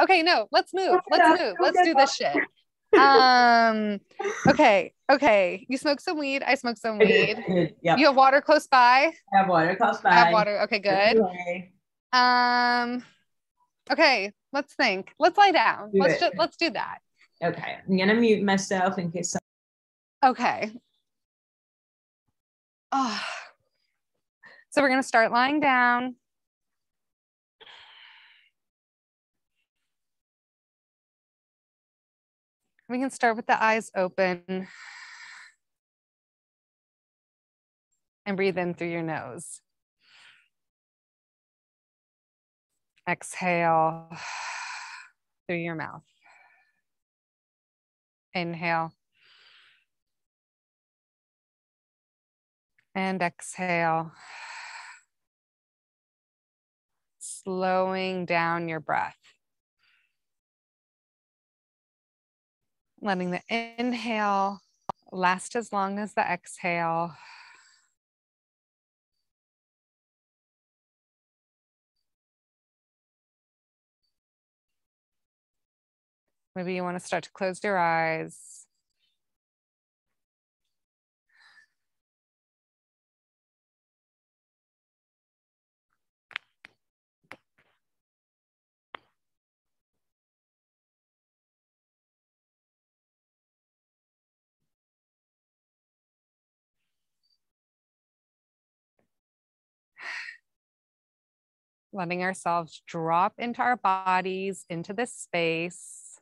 Okay, no, let's move. Let's move. Let's do this shit. Okay. You smoke some weed. I smoke some weed. Yep. You have water close by? I have water close by. I have water. Okay, good. Okay, let's think. Let's lie down. Let's do that. Okay. I'm gonna mute myself in case. Okay. Oh. So we're gonna start lying down. We can start with the eyes open and breathe in through your nose. Exhale through your mouth. Inhale. And exhale. Slowing down your breath. Letting the inhale last as long as the exhale. Maybe you want to start to close your eyes. Letting ourselves drop into our bodies, into this space.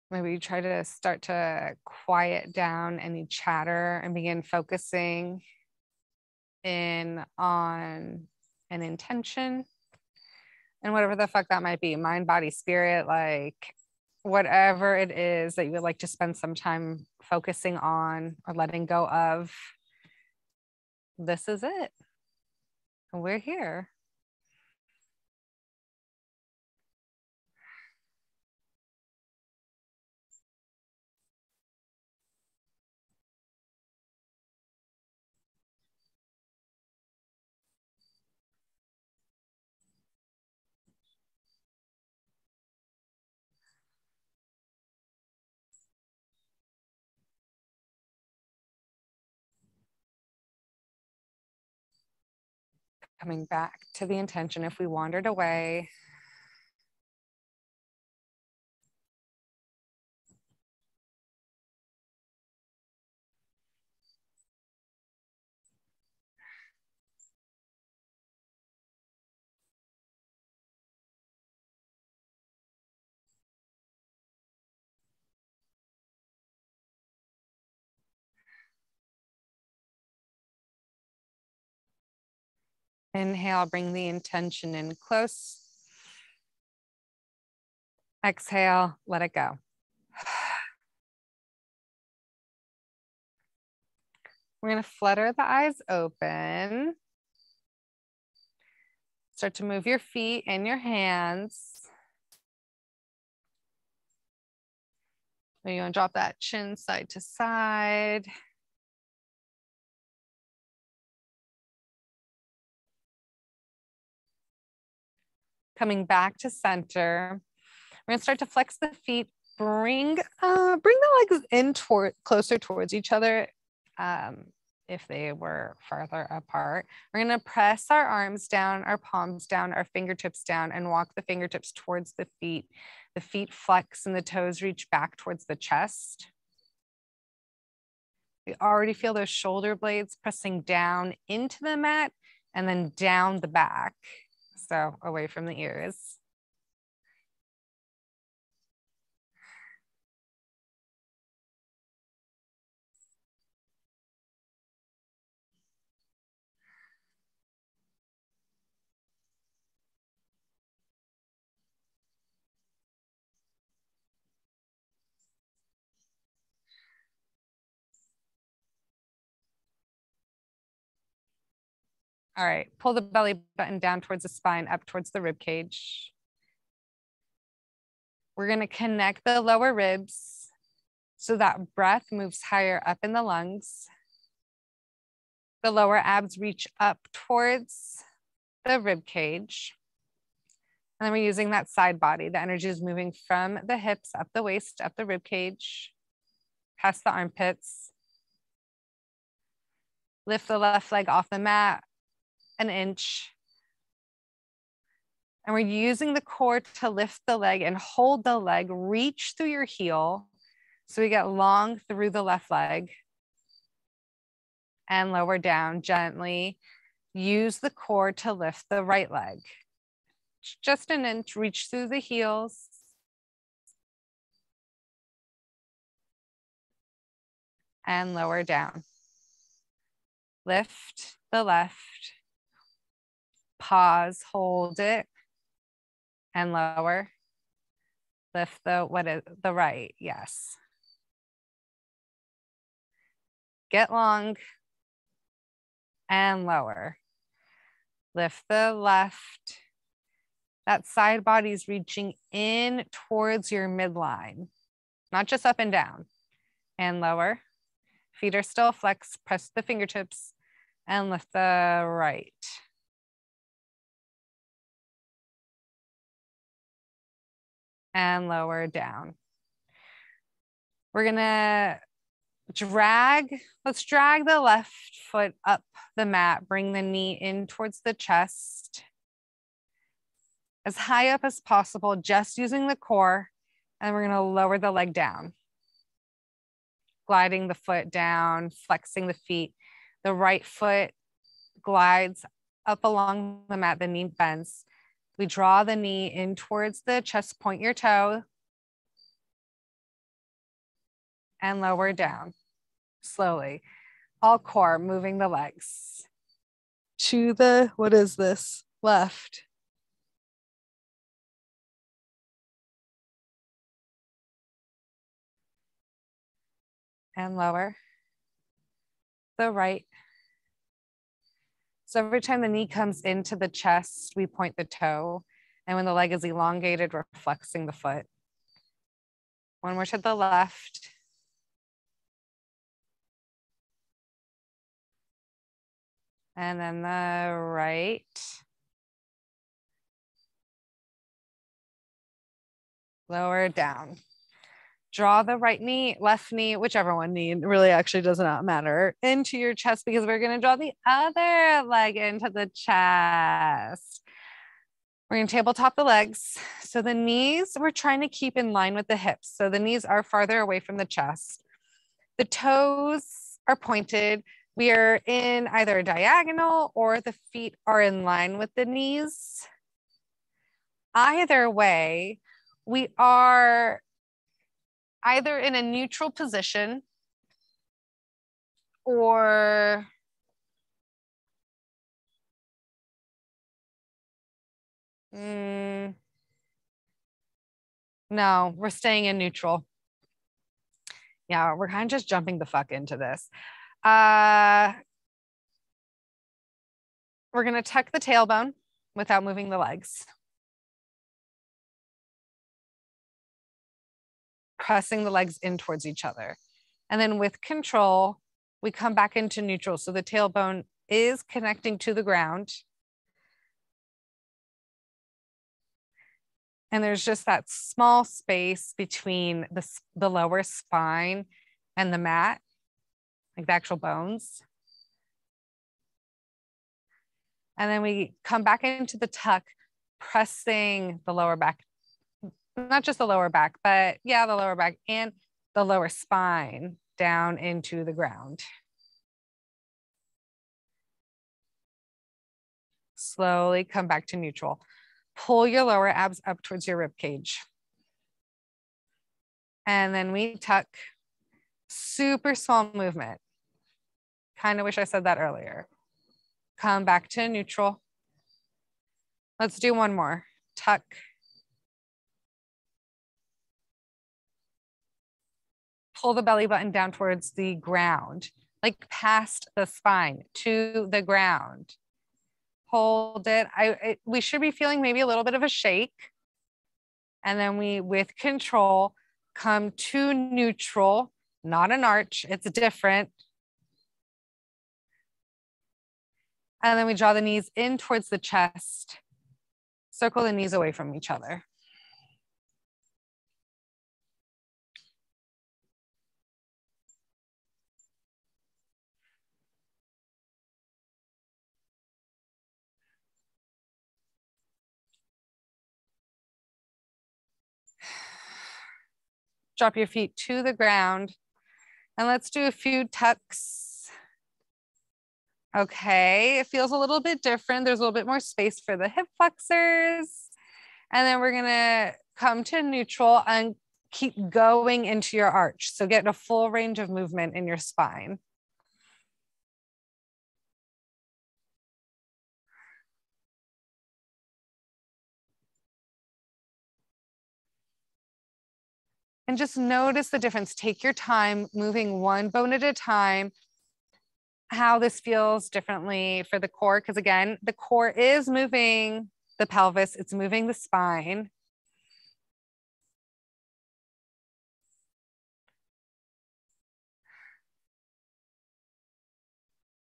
Maybe try to start to quiet down any chatter and begin focusing in on an intention and whatever the fuck that might be, mind, body, spirit, like whatever it is that you would like to spend some time focusing on or letting go of. This is it. We're here. Coming back to the intention if we wandered away. Inhale, bring the intention in close. Exhale, let it go. We're going to flutter the eyes open. Start to move your feet and your hands. Maybe you want to drop that chin side to side. Coming back to center. We're going to start to flex the feet. Bring the legs in closer towards each other. If they were farther apart. We're going to press our arms down, our palms down, our fingertips down, and walk the fingertips towards the feet. The feet flex and the toes reach back towards the chest. We already feel those shoulder blades pressing down into the mat and then down the back. So away from the ears. All right, pull the belly button down towards the spine, up towards the rib cage. We're going to connect the lower ribs so that breath moves higher up in the lungs. The lower abs reach up towards the rib cage. And then we're using that side body. The energy is moving from the hips, up the waist, up the rib cage, past the armpits. Lift the left leg off the mat an inch. And we're using the core to lift the leg and hold the leg, reach through your heel. So we get long through the left leg and lower down gently. Use the core to lift the right leg. Just an inch, reach through the heels. And lower down. Lift the left. Pause, hold it. And lower. Lift the right, yes. Get long and lower. Lift the left. That side body is reaching in towards your midline, not just up and down. And lower. Feet are still flexed. Press the fingertips and lift the right. And lower down. We're gonna let's drag the left foot up the mat, bring the knee in towards the chest. As high up as possible, just using the core, and we're gonna lower the leg down. Gliding the foot down, flexing the feet. The right foot glides up along the mat, the knee bends. We draw the knee in towards the chest, point your toe. And lower down, slowly. All core, moving the legs. To the, what is this? Left. And lower. The right. So every time the knee comes into the chest, we point the toe. And when the leg is elongated, we're flexing the foot. One more to the left. And then the right. Lower down. Draw the right knee, left knee, whichever one knee, really actually does not matter, into your chest, because we're going to draw the other leg into the chest. We're going to tabletop the legs. So the knees, we're trying to keep in line with the hips. So the knees are farther away from the chest. The toes are pointed. We are in either a diagonal or the feet are in line with the knees. Either way, we are either in a neutral position or no, we're staying in neutral. Yeah, we're kind of just jumping the fuck into this. We're going to tuck the tailbone without moving the legs. Pressing the legs in towards each other. And then with control, we come back into neutral. So the tailbone is connecting to the ground. And there's just that small space between the lower spine and the mat, like the actual bones. And then we come back into the tuck, pressing the lower back, not just the lower back, but yeah, the lower back and the lower spine down into the ground. Slowly come back to neutral. Pull your lower abs up towards your rib cage. And then we tuck. Super small movement. Kind of wish I said that earlier. Come back to neutral. Let's do one more. Tuck. Pull the belly button down towards the ground, like past the spine to the ground. Hold it. We should be feeling maybe a little bit of a shake. And then we, with control, come to neutral, not an arch. It's different. And then we draw the knees in towards the chest. Circle the knees away from each other. Drop your feet to the ground. And let's do a few tucks. Okay, it feels a little bit different. There's a little bit more space for the hip flexors. And then we're gonna come to neutral and keep going into your arch. So get a full range of movement in your spine. And just notice the difference. Take your time moving one bone at a time, how this feels differently for the core. Because again, the core is moving the pelvis, it's moving the spine.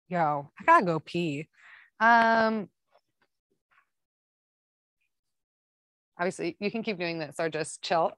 Yo, I gotta go pee. Obviously, you can keep doing this or just chill.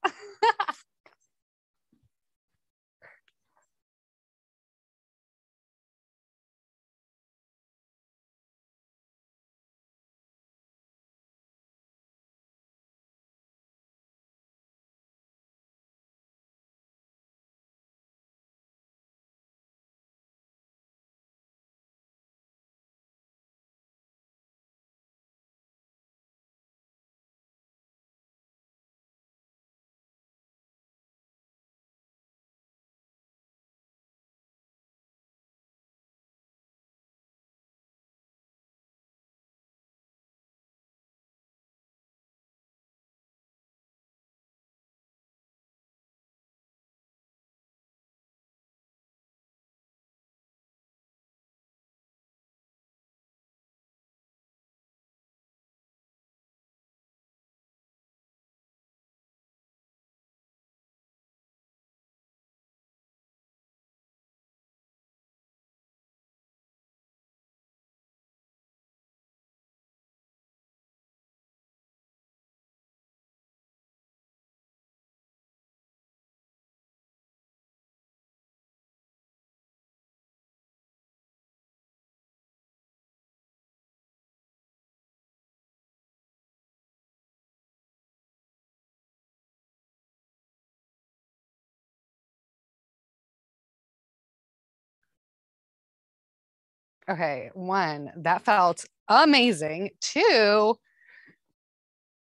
Okay, one, that felt amazing. Two,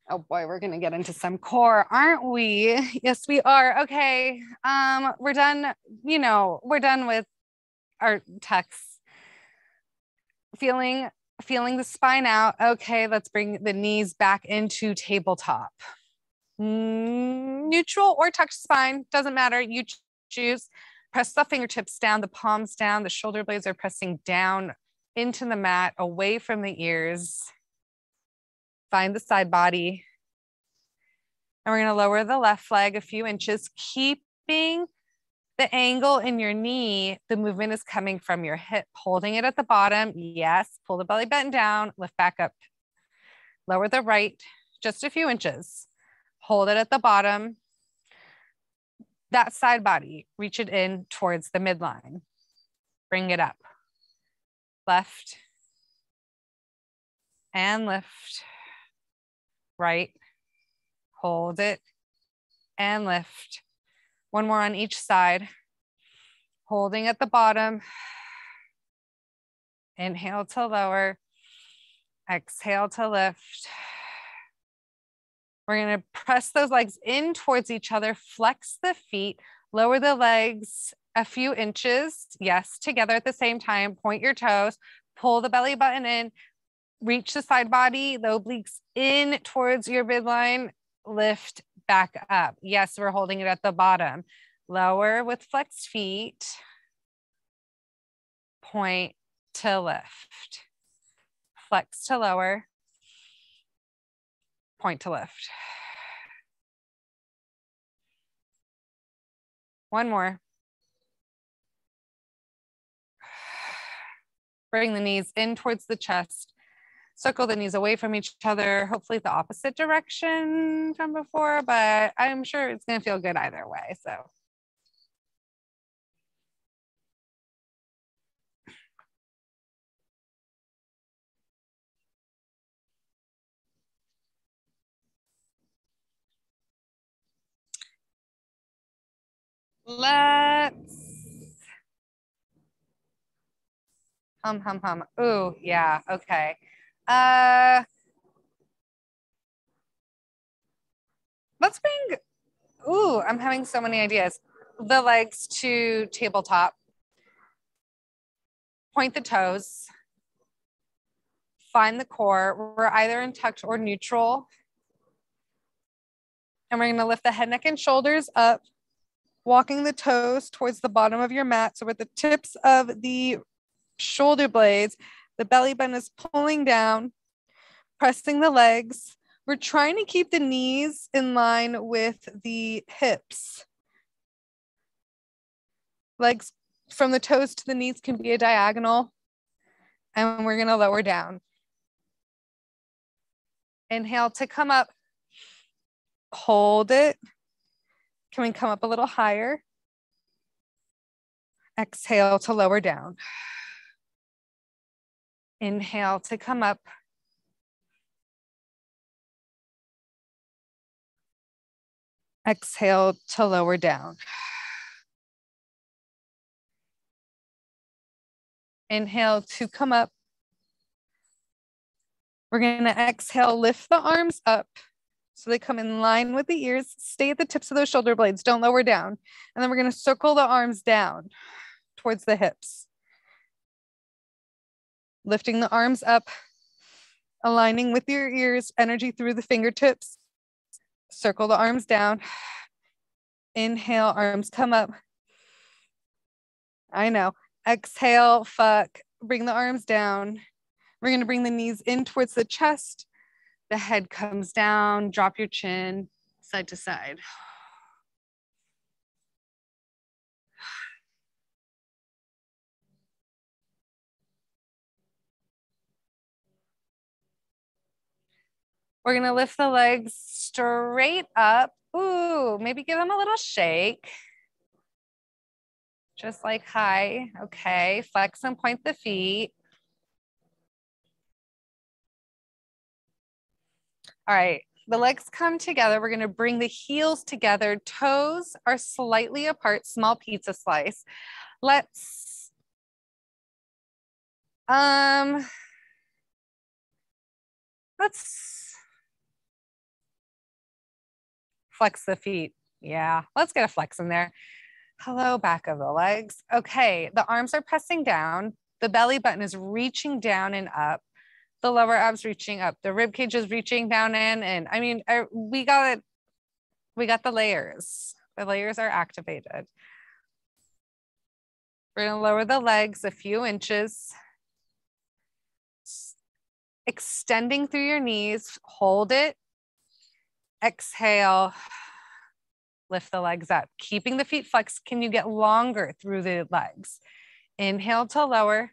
oh boy, we're gonna get into some core, aren't we? Yes, we are. Okay, we're done. We're done with our tucks. Feeling the spine out. Okay, let's bring the knees back into tabletop. Neutral or tucked spine, doesn't matter. You choose. Press the fingertips down, the palms down, the shoulder blades are pressing down into the mat, away from the ears. Find the side body. And we're going to lower the left leg a few inches, keeping the angle in your knee. The movement is coming from your hip, holding it at the bottom. Yes, pull the belly button down, lift back up. Lower the right just a few inches. Hold it at the bottom. That side body, reach it in towards the midline. Bring it up. Left and lift. Right. Hold it and lift. One more on each side. Holding at the bottom. Inhale to lower. Exhale to lift. We're going to press those legs in towards each other. Flex the feet. Lower the legs a few inches. Yes, together at the same time. Point your toes. Pull the belly button in. Reach the side body. The obliques in towards your midline. Lift back up. Yes, we're holding it at the bottom. Lower with flexed feet. Point to lift. Flex to lower. Point to lift. One more. Bring the knees in towards the chest. Circle the knees away from each other, hopefully the opposite direction from before, but I'm sure it's going to feel good either way. So let's hum. Ooh, yeah, okay. Let's bring, ooh, I'm having so many ideas. The legs to tabletop. Point the toes. Find the core. We're either in tucked or neutral. And we're going to lift the head, neck, and shoulders up, walking the toes towards the bottom of your mat. So with the tips of the shoulder blades, the belly button is pulling down, pressing the legs. We're trying to keep the knees in line with the hips. Legs from the toes to the knees can be a diagonal. And we're going to lower down. Inhale to come up. Hold it. Can we come up a little higher? Exhale to lower down. Inhale to come up. Exhale to lower down. Inhale to come up. We're going to exhale, lift the arms up so they come in line with the ears. Stay at the tips of those shoulder blades. Don't lower down. And then we're going to circle the arms down towards the hips. Lifting the arms up, aligning with your ears, energy through the fingertips. Circle the arms down. Inhale, arms come up. I know. Exhale, fuck. Bring the arms down. We're going to bring the knees in towards the chest. The head comes down. Drop your chin side to side. We're going to lift the legs straight up. Ooh, maybe give them a little shake. Just like high. Okay. Flex and point the feet. All right. The legs come together. We're going to bring the heels together. Toes are slightly apart, small pizza slice. Let's flex the feet. Yeah, let's get a flex in there. Hello, back of the legs. Okay, the arms are pressing down. The belly button is reaching down and up. The lower abs reaching up. The rib cage is reaching down in. And I mean, we got it. We got the layers. The layers are activated. We're going to lower the legs a few inches. Extending through your knees. Hold it. Exhale. Lift the legs up. Keeping the feet flexed. Can you get longer through the legs? Inhale to lower.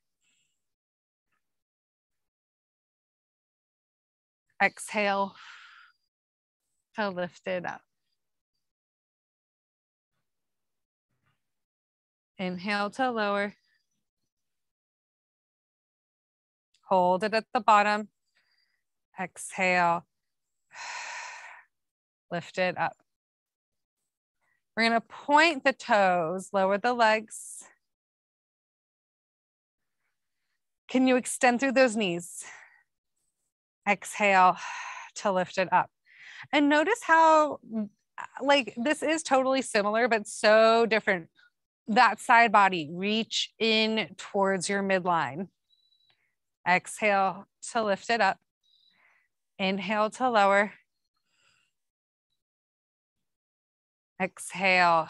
Exhale to lift it up. Inhale to lower. Hold it at the bottom. Exhale. Lift it up. We're going to point the toes, lower the legs. Can you extend through those knees? Exhale to lift it up. And notice how, like, this is totally similar, but so different. That side body, reach in towards your midline. Exhale to lift it up. Inhale to lower. Exhale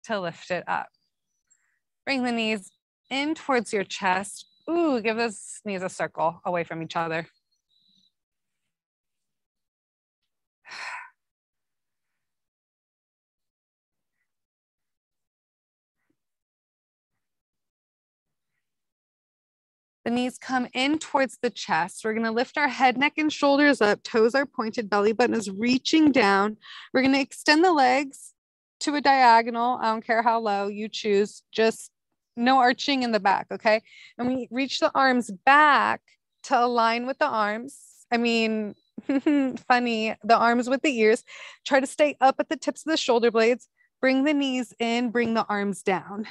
to lift it up. Bring the knees in towards your chest. Ooh, give those knees a circle away from each other. The knees come in towards the chest. We're going to lift our head, neck, and shoulders up. Toes are pointed. Belly button is reaching down. We're going to extend the legs to a diagonal. I don't care how low you choose. Just no arching in the back, okay? And we reach the arms back to align with the arms. I mean, funny, the arms with the ears. Try to stay up at the tips of the shoulder blades. Bring the knees in, bring the arms down.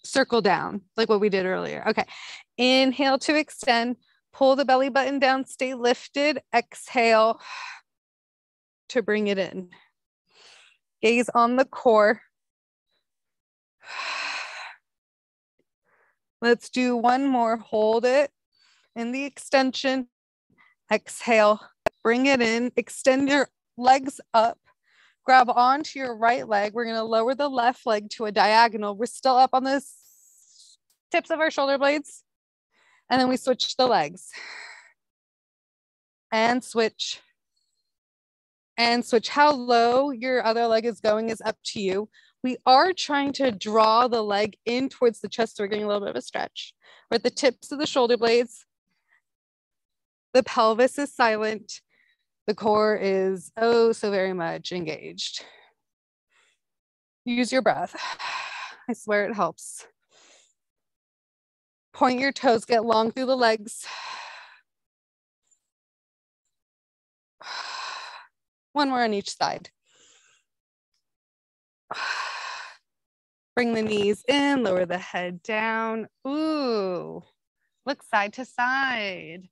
Circle down, like what we did earlier. Okay. Inhale to extend. Pull the belly button down. Stay lifted. Exhale to bring it in. Gaze on the core. Let's do one more. Hold it in the extension. Exhale. Bring it in. Extend your legs up. Grab onto your right leg. We're going to lower the left leg to a diagonal. We're still up on the tips of our shoulder blades. And then we switch the legs. And switch. And switch. How low your other leg is going is up to you. We are trying to draw the leg in towards the chest. So we're getting a little bit of a stretch. We're at the tips of the shoulder blades. The pelvis is silent. The core is oh so very much engaged. Use your breath. I swear it helps. Point your toes, get long through the legs. One more on each side. Bring the knees in, lower the head down. Ooh, look side to side.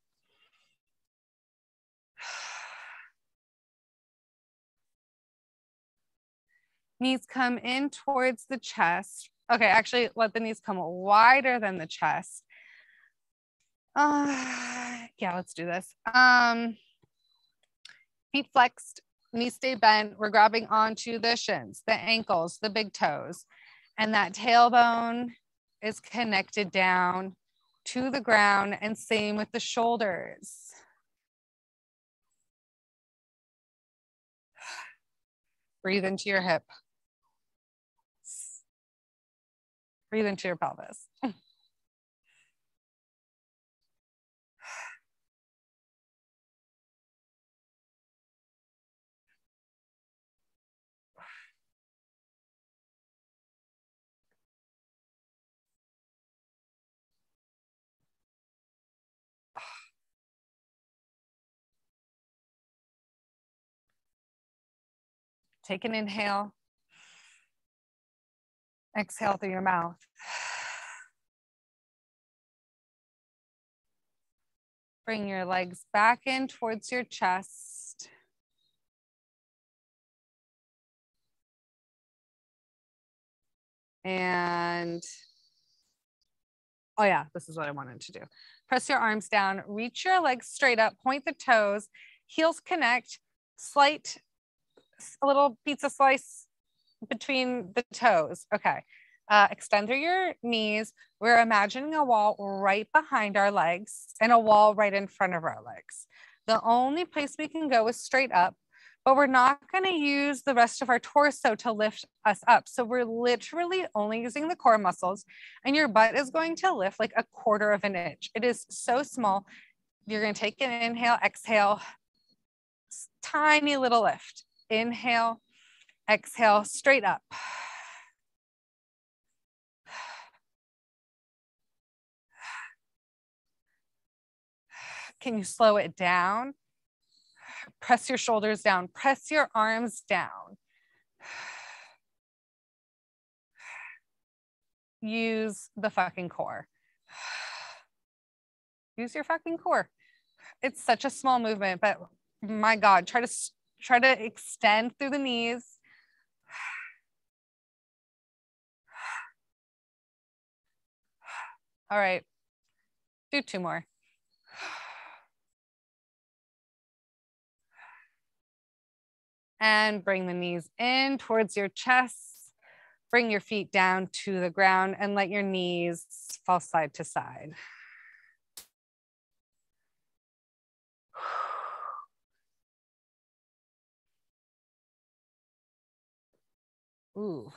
Knees come in towards the chest. Okay, actually let the knees come wider than the chest. Yeah, let's do this. Feet flexed, knees stay bent. We're grabbing onto the shins, the ankles, the big toes. And that tailbone is connected down to the ground, and same with the shoulders. Breathe into your hip. Breathe into your pelvis. Take an inhale. Exhale through your mouth. Bring your legs back in towards your chest. And, oh yeah, this is what I wanted to do. Press your arms down, reach your legs straight up, point the toes, heels connect, a little pizza slice between the toes. Okay. Extend through your knees. We're imagining a wall right behind our legs and a wall right in front of our legs. The only place we can go is straight up, but we're not going to use the rest of our torso to lift us up. So we're literally only using the core muscles, and your butt is going to lift like 1/4 of an inch. It is so small. You're going to take an inhale, exhale, tiny little lift. Inhale, exhale, straight up. Can you slow it down? Press your shoulders down. Press your arms down. Use the fucking core. Use your fucking core. It's such a small movement, but my God, try to extend through the knees. All right, do 2 more. And bring the knees in towards your chest. Bring your feet down to the ground and let your knees fall side to side. Ooh.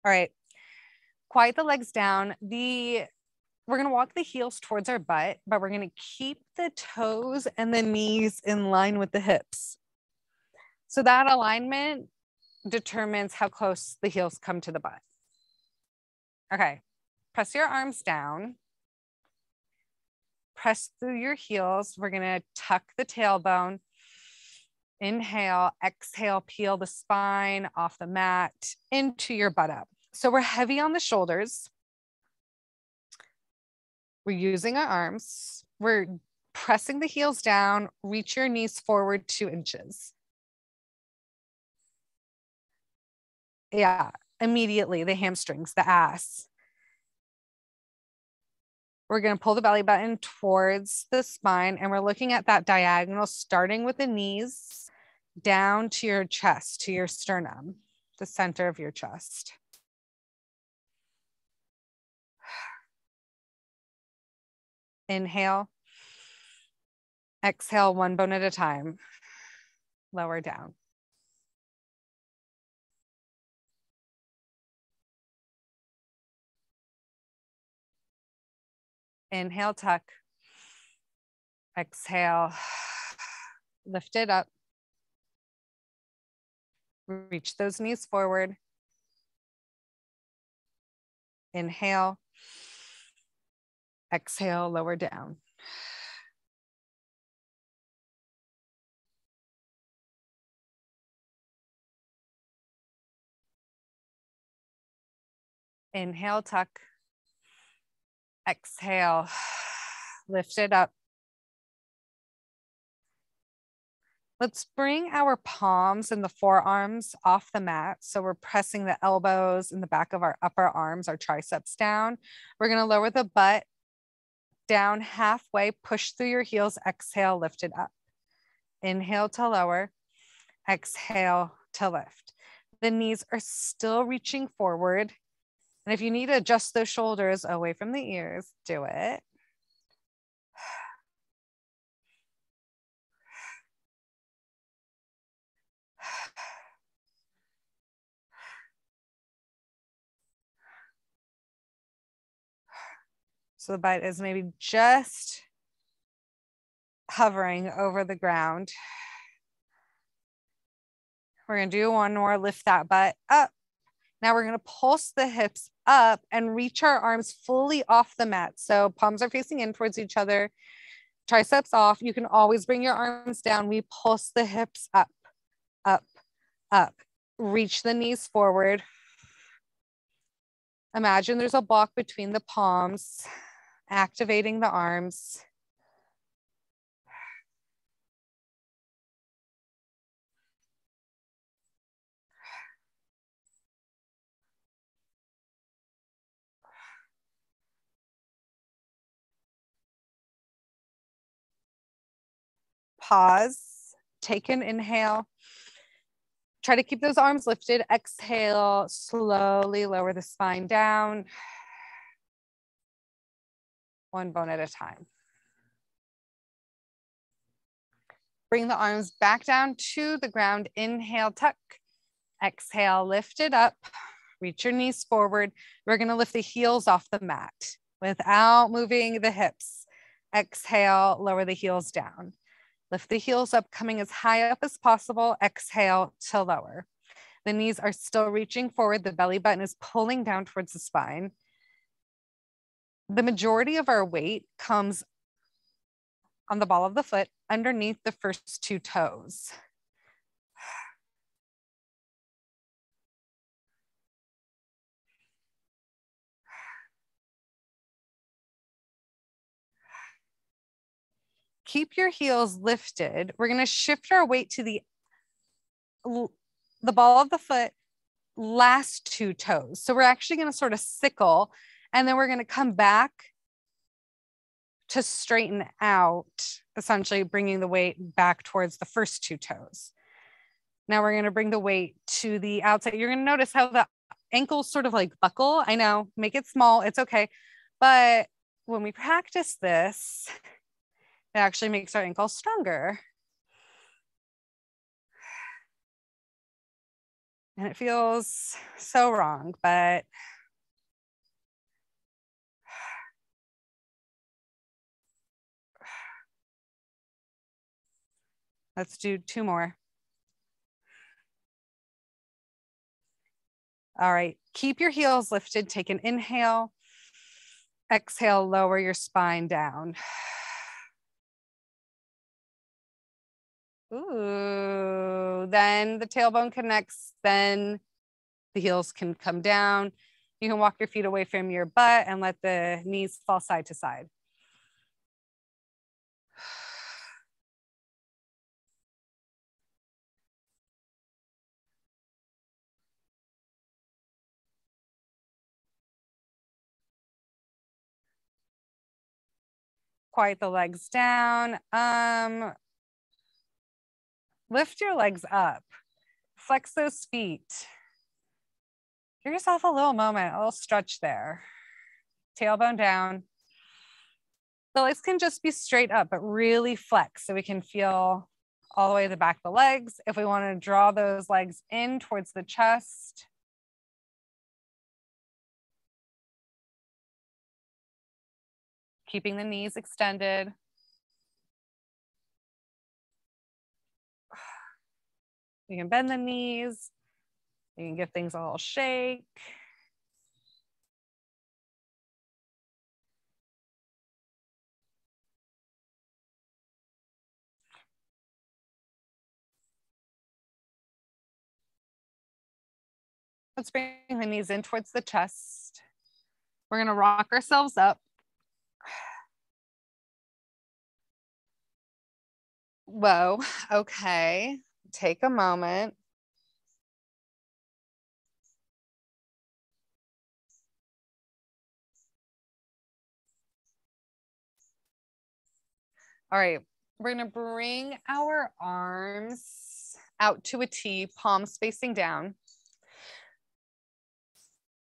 All right. Quiet the legs down. We're going to walk the heels towards our butt, but we're going to keep the toes and the knees in line with the hips. So that alignment determines how close the heels come to the butt. Okay. Press your arms down. Press through your heels. We're going to tuck the tailbone. Inhale, exhale, peel the spine off the mat into your butt up. So we're heavy on the shoulders. We're using our arms. We're pressing the heels down. Reach your knees forward 2 inches. Yeah, immediately the hamstrings, the ass. We're going to pull the belly button towards the spine, and we're looking at that diagonal, starting with the knees down to your chest, to your sternum, the center of your chest. Inhale. Exhale, one bone at a time. Lower down. Inhale, tuck. Exhale, lift it up. Reach those knees forward. Inhale. Exhale, lower down. Inhale, tuck. Exhale, lift it up. Let's bring our palms and the forearms off the mat. So we're pressing the elbows in the back of our upper arms, our triceps down. We're going to lower the butt down halfway, push through your heels, exhale, lift it up. Inhale to lower, exhale to lift. The knees are still reaching forward. And if you need to adjust those shoulders away from the ears, do it. So the butt is maybe just hovering over the ground. We're going to do one more, lift that butt up. Now we're going to pulse the hips up and reach our arms fully off the mat. So palms are facing in towards each other, triceps off. You can always bring your arms down. We pulse the hips up, up, up. Reach the knees forward. Imagine there's a block between the palms, activating the arms. Pause, take an inhale. Try to keep those arms lifted. Exhale, slowly lower the spine down. One bone at a time. Bring the arms back down to the ground. Inhale, tuck. Exhale, lift it up. Reach your knees forward. We're going to lift the heels off the mat without moving the hips. Exhale, lower the heels down. Lift the heels up, coming as high up as possible. Exhale to lower. The knees are still reaching forward. The belly button is pulling down towards the spine. The majority of our weight comes on the ball of the foot underneath the first 2 toes. Keep your heels lifted. We're going to shift our weight to the ball of the foot, last 2 toes. So we're actually going to sort of sickle, and then we're going to come back to straighten out, essentially bringing the weight back towards the first 2 toes. Now we're going to bring the weight to the outside. You're going to notice how the ankles sort of like buckle. I know, make it small. It's okay. But when we practice this, it actually makes our ankles stronger. And it feels so wrong, but let's do 2 more. All right, keep your heels lifted. Take an inhale. Exhale, lower your spine down. Ooh, then the tailbone connects, then the heels can come down. You can walk your feet away from your butt and let the knees fall side to side. Quiet the legs down. Lift your legs up. Flex those feet. Give yourself a little moment, a little stretch there. Tailbone down. The legs can just be straight up, but really flex so we can feel all the way to the back of the legs. If we want to draw those legs in towards the chest. Keeping the knees extended. You can bend the knees. You can give things a little shake. Let's bring the knees in towards the chest. We're going to rock ourselves up. Whoa, okay. Take a moment. All right, we're gonna bring our arms out to a T, palms facing down.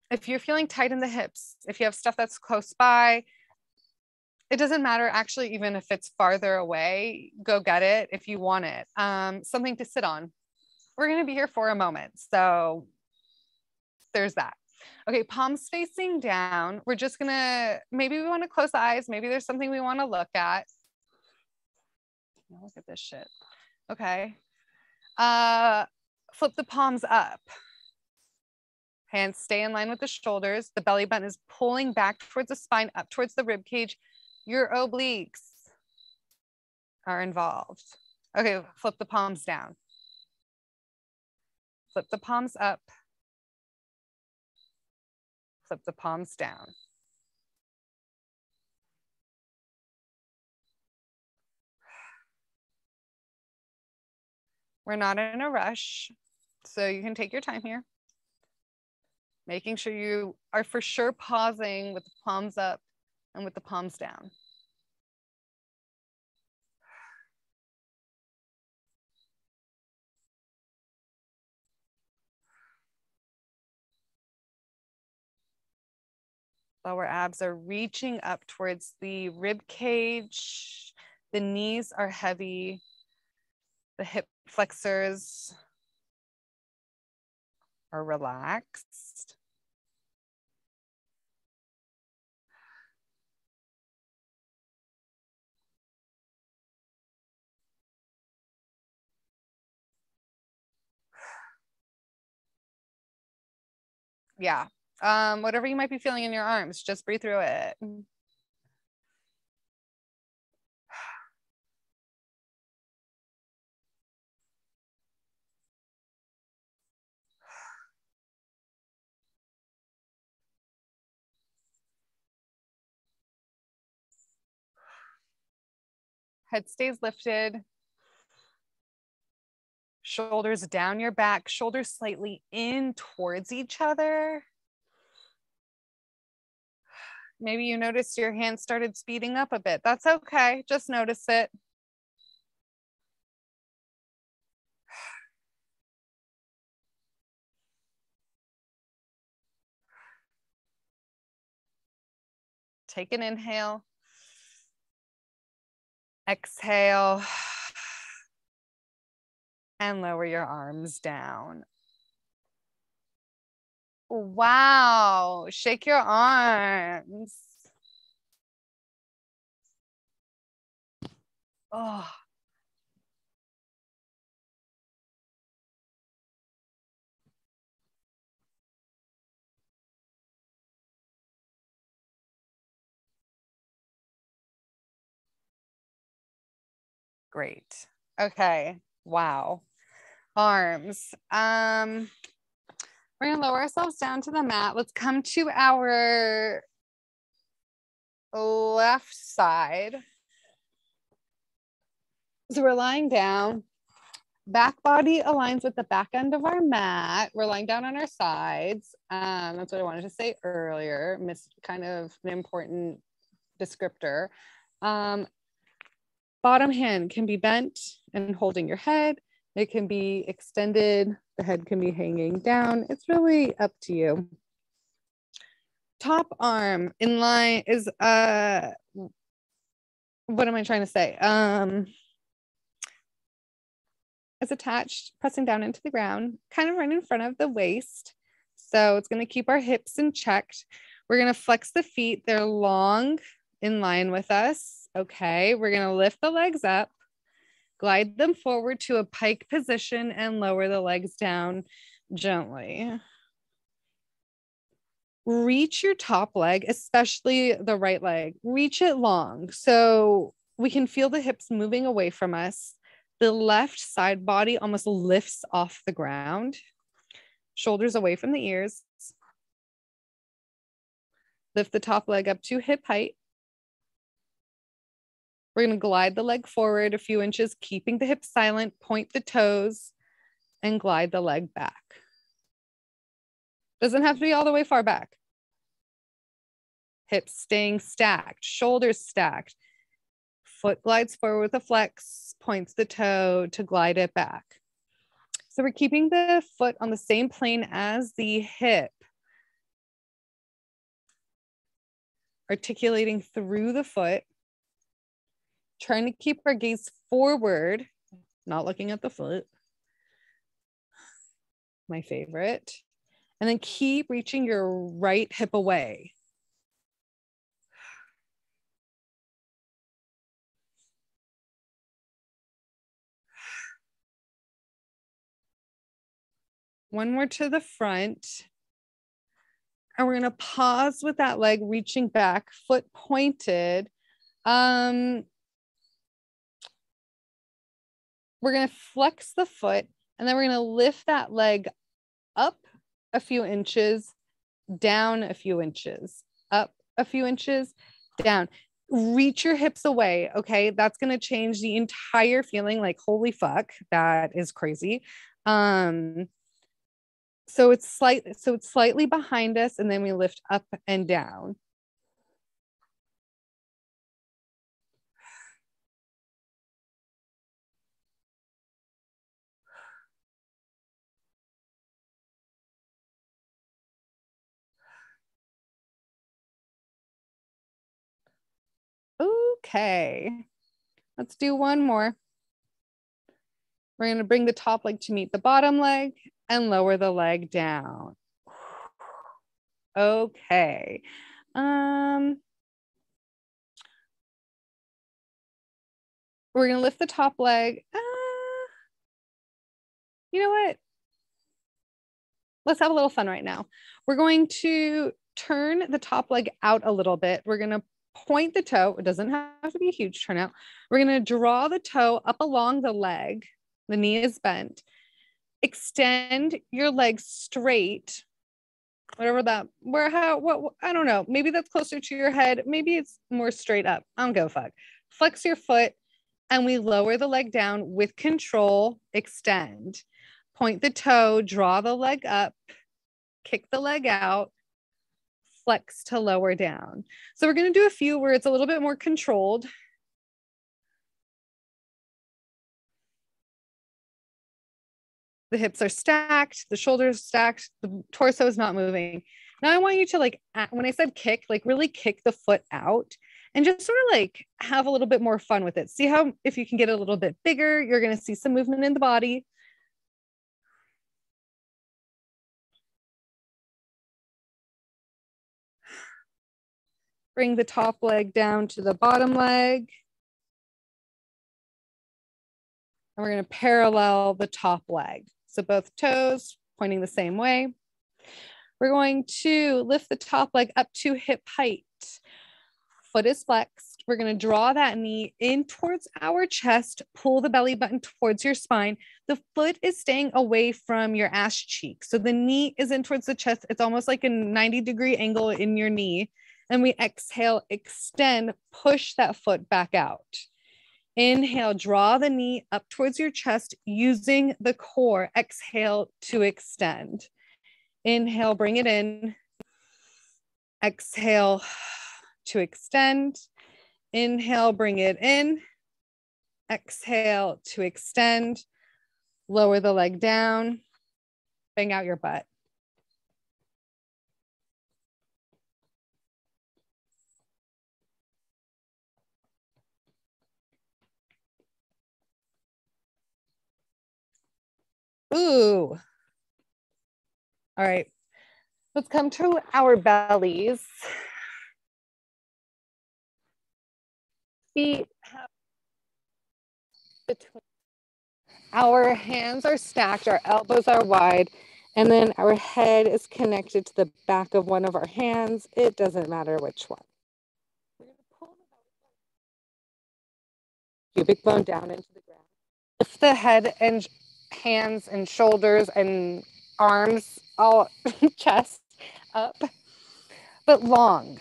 If you're feeling tight in the hips, if you have stuff that's close by, it doesn't matter actually, even if it's farther away, go get it if you want it. Something to sit on. We're gonna be here for a moment, so there's that. Okay, palms facing down. We're just gonna, maybe we wanna close the eyes, maybe there's something we wanna look at. Look at this shit. Okay. Flip the palms up. Hands stay in line with the shoulders. The belly button is pulling back towards the spine, up towards the rib cage. Your obliques are involved. Okay, flip the palms down. Flip the palms up. Flip the palms down. We're not in a rush, so you can take your time here. Making sure you are for sure pausing with the palms up and with the palms down. Lower abs are reaching up towards the rib cage. The knees are heavy. The hip flexors are relaxed. Yeah. Whatever you might be feeling in your arms, just breathe through it. Head stays lifted. Shoulders down your back, shoulders slightly in towards each other. Maybe you noticed your hands started speeding up a bit. That's okay. Just notice it. Take an inhale. Exhale. And lower your arms down. Wow. Shake your arms. Oh, great. Okay. Wow. Arms. We're gonna lower ourselves down to the mat. Let's come to our left side. So we're lying down. Back body aligns with the back end of our mat. We're lying down on our sides. That's what I wanted to say earlier. Missed kind of an important descriptor. Bottom hand can be bent and holding your head. It can be extended. The head can be hanging down. It's really up to you. Top arm in line is what am I trying to say? Is attached, pressing down into the ground, kind of right in front of the waist. So it's going to keep our hips in check. We're going to flex the feet. They're long in line with us. Okay. We're going to lift the legs up, glide them forward to a pike position, and lower the legs down gently. Reach your top leg, especially the right leg. Reach it long so we can feel the hips moving away from us. The left side body almost lifts off the ground. Shoulders away from the ears. Lift the top leg up to hip height. We're going to glide the leg forward a few inches, keeping the hips silent, point the toes, and glide the leg back. Doesn't have to be all the way far back. Hips staying stacked, shoulders stacked. Foot glides forward with a flex, points the toe to glide it back. So we're keeping the foot on the same plane as the hip, articulating through the foot, trying to keep our gaze forward, not looking at the foot. My favorite. And then keep reaching your right hip away. One more to the front. And we're going to pause with that leg reaching back, foot pointed. We're going to flex the foot, and then we're going to lift that leg up a few inches, down a few inches, up a few inches, down. Reach your hips away. Okay. That's going to change the entire feeling. Like, holy fuck, that is crazy. So it's slightly behind us, and then we lift up and down. Okay. Let's do one more. We're going to bring the top leg to meet the bottom leg and lower the leg down. Okay. We're going to lift the top leg. You know what? Let's have a little fun right now. We're going to turn the top leg out a little bit. We're going to point the toe. It doesn't have to be a huge turnout. We're going to draw the toe up along the leg. The knee is bent. Extend your leg straight. Whatever that, what, I don't know. Maybe that's closer to your head. Maybe it's more straight up. I don't go fuck. Flex your foot, and we lower the leg down with control. Extend. Point the toe, draw the leg up, kick the leg out, flex to lower down. So we're going to do a few where it's a little bit more controlled. The hips are stacked, the shoulders stacked, the torso is not moving. Now I want you to, like, when I said kick, like really kick the foot out and just sort of like have a little bit more fun with it. See how if you can get a little bit bigger, you're going to see some movement in the body. Bring the top leg down to the bottom leg. And we're going to parallel the top leg. So both toes pointing the same way. We're going to lift the top leg up to hip height. Foot is flexed. We're going to draw that knee in towards our chest, pull the belly button towards your spine. The foot is staying away from your ass cheek. So the knee is in towards the chest. It's almost like a 90-degree angle in your knee. And we exhale, extend, push that foot back out. Inhale, draw the knee up towards your chest using the core. Exhale to extend. Inhale, bring it in. Exhale to extend. Inhale, bring it in. Exhale to extend. Lower the leg down. Bang out your butt. Ooh. All right. Let's come to our bellies. Feet between. Our hands are stacked, our elbows are wide, and then our head is connected to the back of one of our hands. It doesn't matter which one. We're going to pull the pubic bone down into the ground. Lift the head and hands and shoulders and arms, all chest up, but long.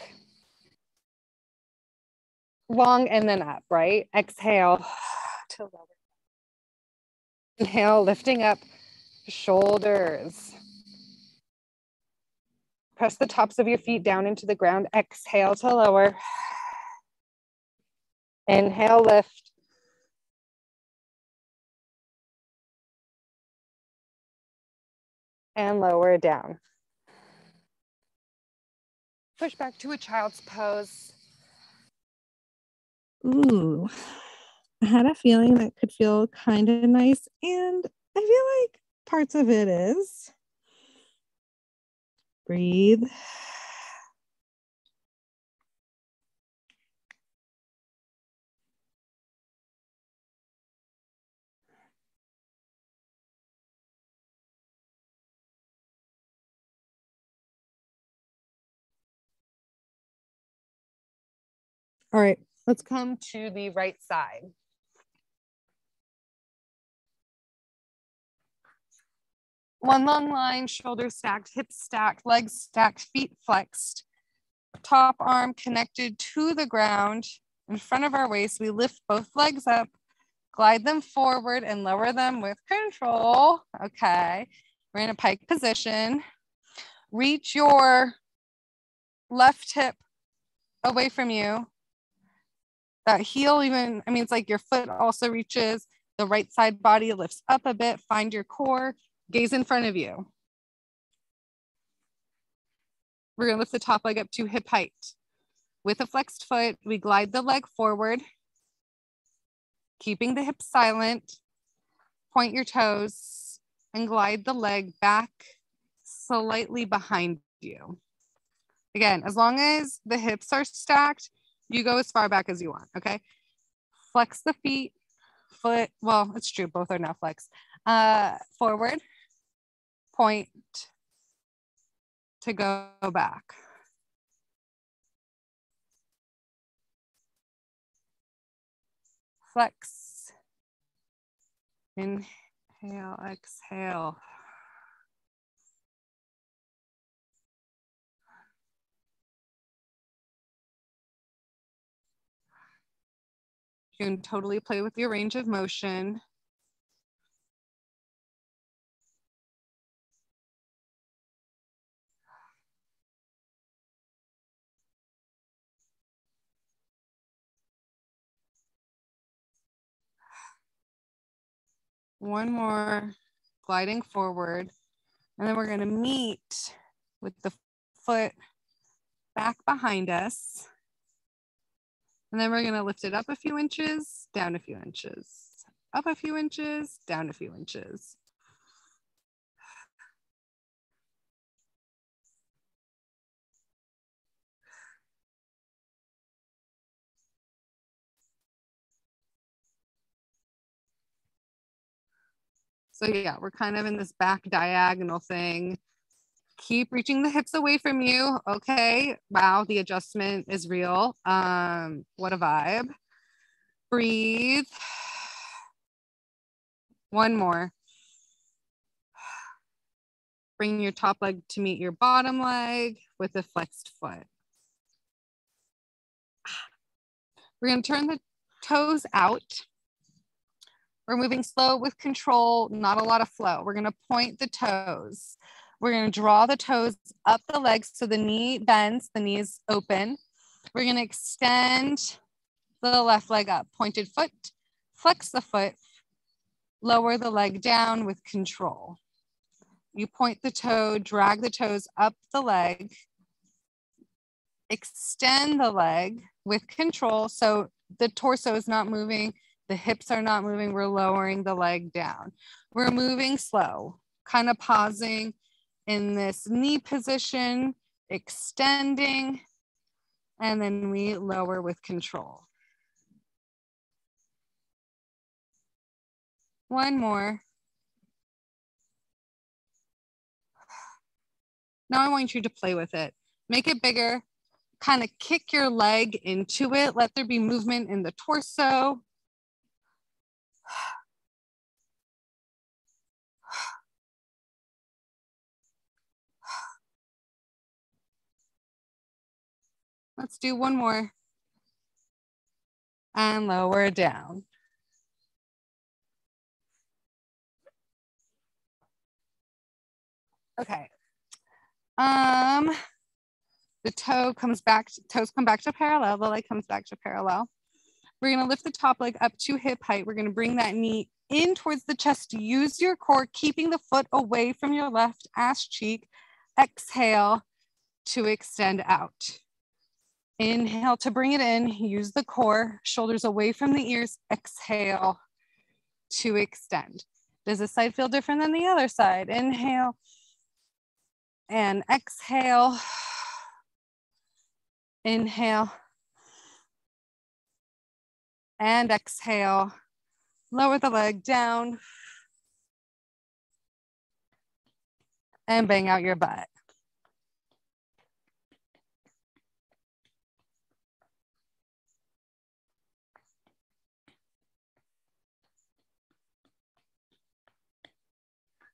Long and then up, right? Exhale to lower. Inhale, lifting up, shoulders. Press the tops of your feet down into the ground. Exhale to lower. Inhale, lift. And lower down. Push back to a child's pose. Ooh, I had a feeling that could feel kind of nice, and I feel like parts of it is. Breathe. All right, let's come to the right side. One long line, shoulders stacked, hips stacked, legs stacked, feet flexed. Top arm connected to the ground in front of our waist. We lift both legs up, glide them forward and lower them with control. Okay, we're in a pike position. Reach your left hip away from you. That heel even, I mean, it's like your foot also reaches. The right side body lifts up a bit. Find your core. Gaze in front of you. We're going to lift the top leg up to hip height. With a flexed foot, we glide the leg forward, keeping the hips silent. Point your toes and glide the leg back slightly behind you. Again, as long as the hips are stacked, you go as far back as you want, okay? Flex the feet, foot, well, it's true, both are now flexed. Forward, point to go back. Flex. Inhale, exhale. You can totally play with your range of motion. One more, gliding forward. And then we're going to meet with the foot back behind us. And then we're going to lift it up a few inches, down a few inches, up a few inches, down a few inches. So yeah, we're kind of in this back diagonal thing. Keep reaching the hips away from you. Okay. Wow, the adjustment is real. What a vibe. Breathe. One more. Bring your top leg to meet your bottom leg with a flexed foot. We're going to turn the toes out. We're moving slow with control, not a lot of flow. We're going to point the toes. We're going to draw the toes up the legs so the knee bends, the knee is open. We're going to extend the left leg up, pointed foot, flex the foot, lower the leg down with control. You point the toe, drag the toes up the leg, extend the leg with control. So the torso is not moving, the hips are not moving, we're lowering the leg down. We're moving slow, kind of pausing in this knee position, extending, and then we lower with control. One more. Now I want you to play with it. Make it bigger, kind of kick your leg into it. Let there be movement in the torso. Let's do one more. And lower down. Okay. The toes come back to parallel, the leg comes back to parallel. We're gonna lift the top leg up to hip height. We're gonna bring that knee in towards the chest. Use your core, keeping the foot away from your left ass cheek. Exhale to extend out. Inhale to bring it in, use the core, shoulders away from the ears. Exhale to extend. Does this side feel different than the other side? Inhale and exhale. Inhale and exhale. Lower the leg down and bang out your butt.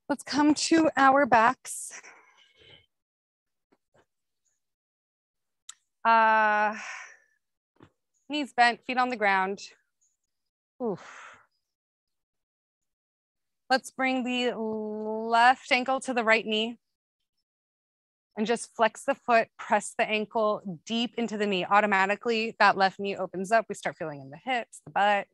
Let's come to our backs. Knees bent, feet on the ground. Oof. Let's bring the left ankle to the right knee and just flex the foot, press the ankle deep into the knee. Automatically, that left knee opens up. We start feeling in the hips, the butt.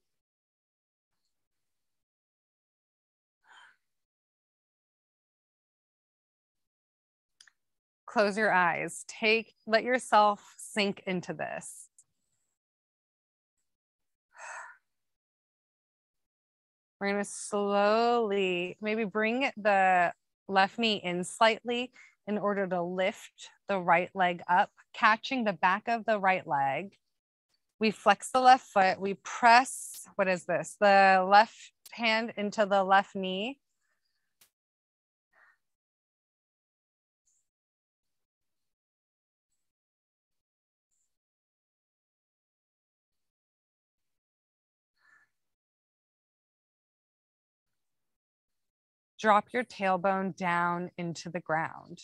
Close your eyes. Let yourself sink into this. We're gonna slowly, maybe bring the left knee in slightly in order to lift the right leg up, catching the back of the right leg. We flex the left foot. We press, what is this? The left hand into the left knee. Drop your tailbone down into the ground.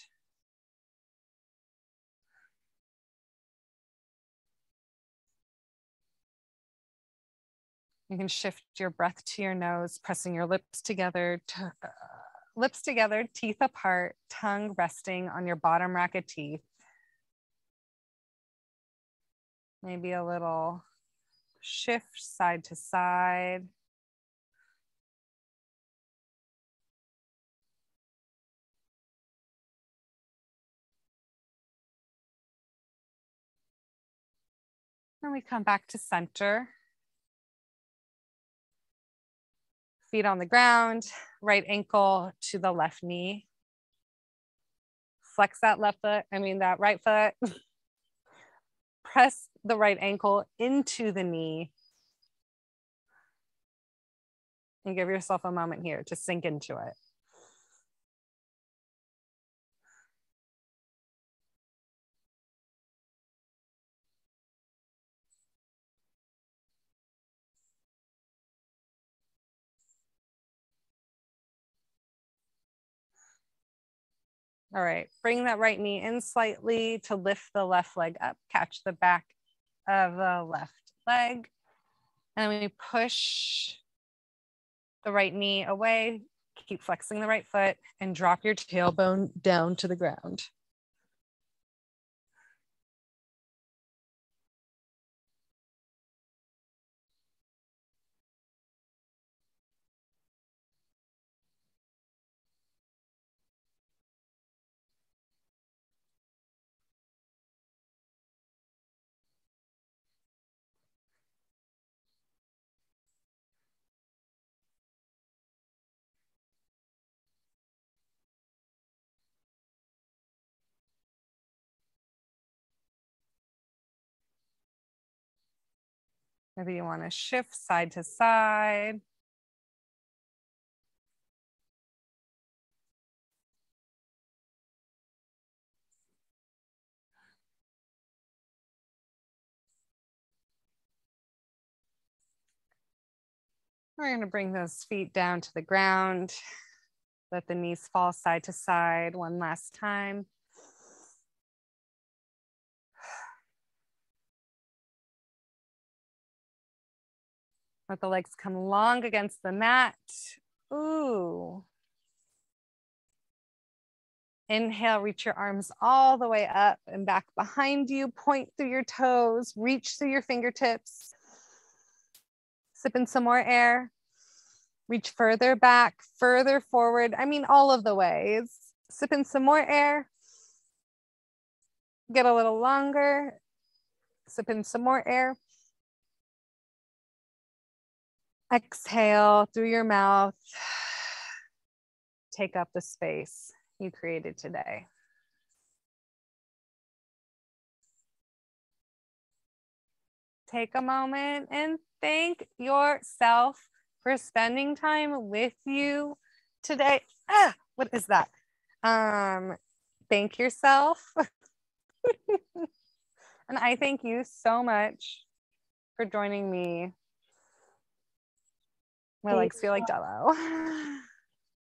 You can shift your breath to your nose, pressing your lips together, teeth apart, tongue resting on your bottom rack of teeth. Maybe a little shift side to side. And we come back to center. Feet on the ground, right ankle to the left knee. Flex that that right foot. Press the right ankle into the knee. And give yourself a moment here to sink into it. All right, bring that right knee in slightly to lift the left leg up, catch the back of the left leg. And we push the right knee away, keep flexing the right foot, and drop your tailbone down to the ground. Maybe you want to shift side to side. We're going to bring those feet down to the ground. Let the knees fall side to side one last time. Let the legs come long against the mat. Ooh. Inhale, reach your arms all the way up and back behind you. Point through your toes, reach through your fingertips. Sip in some more air. Reach further back, further forward. I mean, all of the ways. Sip in some more air. Get a little longer. Sip in some more air. Exhale through your mouth. Take up the space you created today. Take a moment and thank yourself for spending time with you today. What is that? Thank yourself. And I thank you so much for joining me. My legs feel like Jell-O.